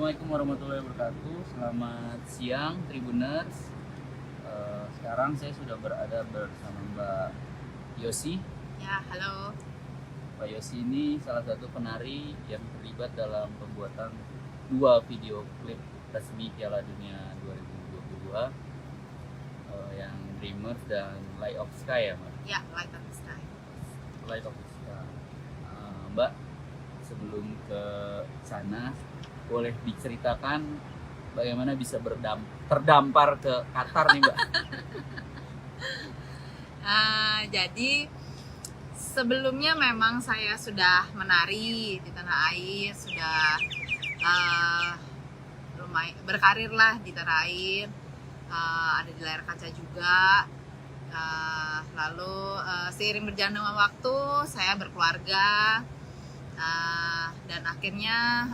Assalamualaikum warahmatullahi wabarakatuh. Selamat siang Tribuners. Sekarang saya sudah berada bersama Mbak Yosi. Ya, halo. Mbak Yosi ini salah satu penari yang terlibat dalam pembuatan 2 video klip resmi Piala Dunia 2022 yang Dreamers dan Light of Sky ya Mbak? Ya, Light of Sky. Light of Sky. Mbak, sebelum ke sana boleh diceritakan bagaimana bisa terdampar ke Qatar nih Mbak? Jadi sebelumnya memang saya sudah menari di tanah air, sudah lumayan berkarir lah di tanah air, ada di layar kaca juga. Lalu seiring berjalannya waktu saya berkeluarga. Dan akhirnya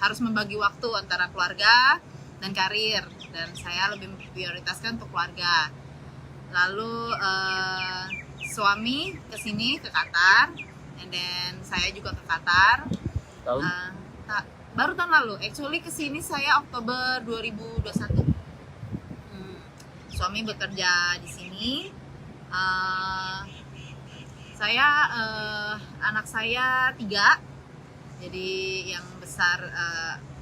harus membagi waktu antara keluarga dan karir, dan saya lebih memprioritaskan untuk keluarga. Lalu suami kesini ke Qatar, and then saya juga ke Qatar. Tahun? Baru tahun lalu, actually kesini saya Oktober 2021. Suami bekerja di sini. Anak saya 3, jadi yang besar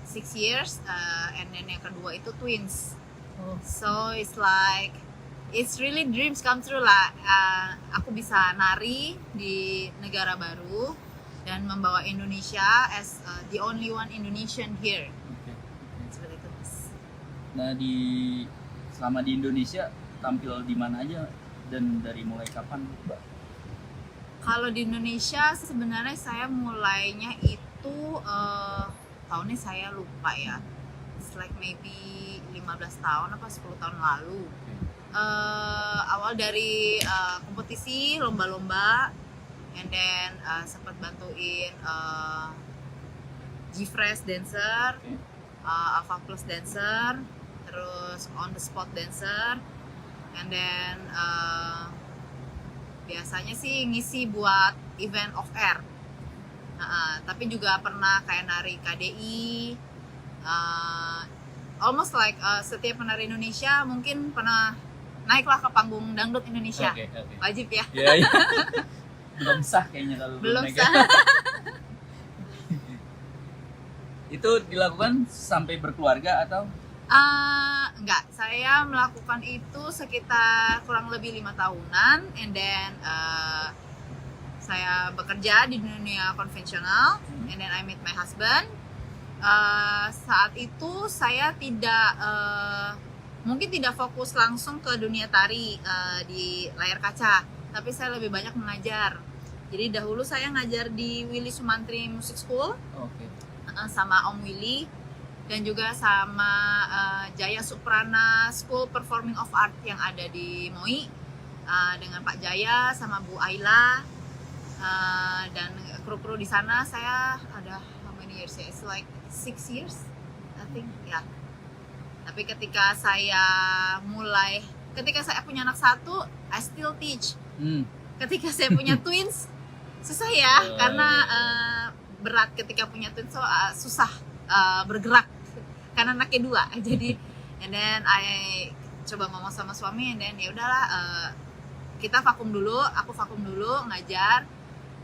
6 years, and then yang kedua itu twins. So it's really dreams come true lah. Aku bisa nari di negara baru dan membawa Indonesia as the only one Indonesian here. Okay. Seperti itu, Mas. Nah, selama di Indonesia tampil di mana aja dan dari mulai kapan Mbak? Kalau di Indonesia sebenarnya saya mulainya itu tahunnya saya lupa ya. It's like maybe 15 tahun apa 10 tahun lalu. Awal dari kompetisi lomba-lomba, and then sempat bantuin G-Fresh dancer, Alpha Plus dancer, terus on the spot dancer, and then biasanya sih ngisi buat event off air. Tapi juga pernah kayak nari KDI, almost like setiap penari Indonesia mungkin pernah naiklah ke panggung dangdut Indonesia. Okay. Wajib ya. Yeah. Belum sah kayaknya kalau belum naik. sah. Itu dilakukan sampai berkeluarga atau? Enggak, saya melakukan itu sekitar kurang lebih 5 tahunan, and then saya bekerja di dunia konvensional, and then I meet my husband. Saat itu saya mungkin tidak fokus langsung ke dunia tari di layar kaca, tapi saya lebih banyak mengajar. Jadi dahulu saya ngajar di Willy Sumantri Music School, sama Om Willy, dan juga sama Jaya Suprana School Performing of Art yang ada di MOI, dengan Pak Jaya sama Bu Ayla, dan kru-kru di sana. Saya ada how many years ya? It's like 6 years I think ya. Tapi ketika saya punya anak 1, I still teach. Ketika saya punya twins susah ya, karena berat ketika punya twins, so susah bergerak karena anaknya 2. Jadi and then I coba ngomong sama suami, and then ya udahlah, kita aku vakum dulu ngajar.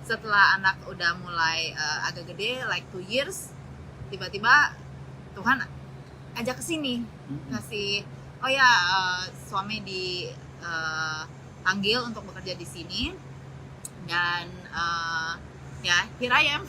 Setelah anak udah mulai agak gede, like 2 years, tiba-tiba Tuhan ajak ke sini, kasih suami dipanggil untuk bekerja di sini, dan ya here I am.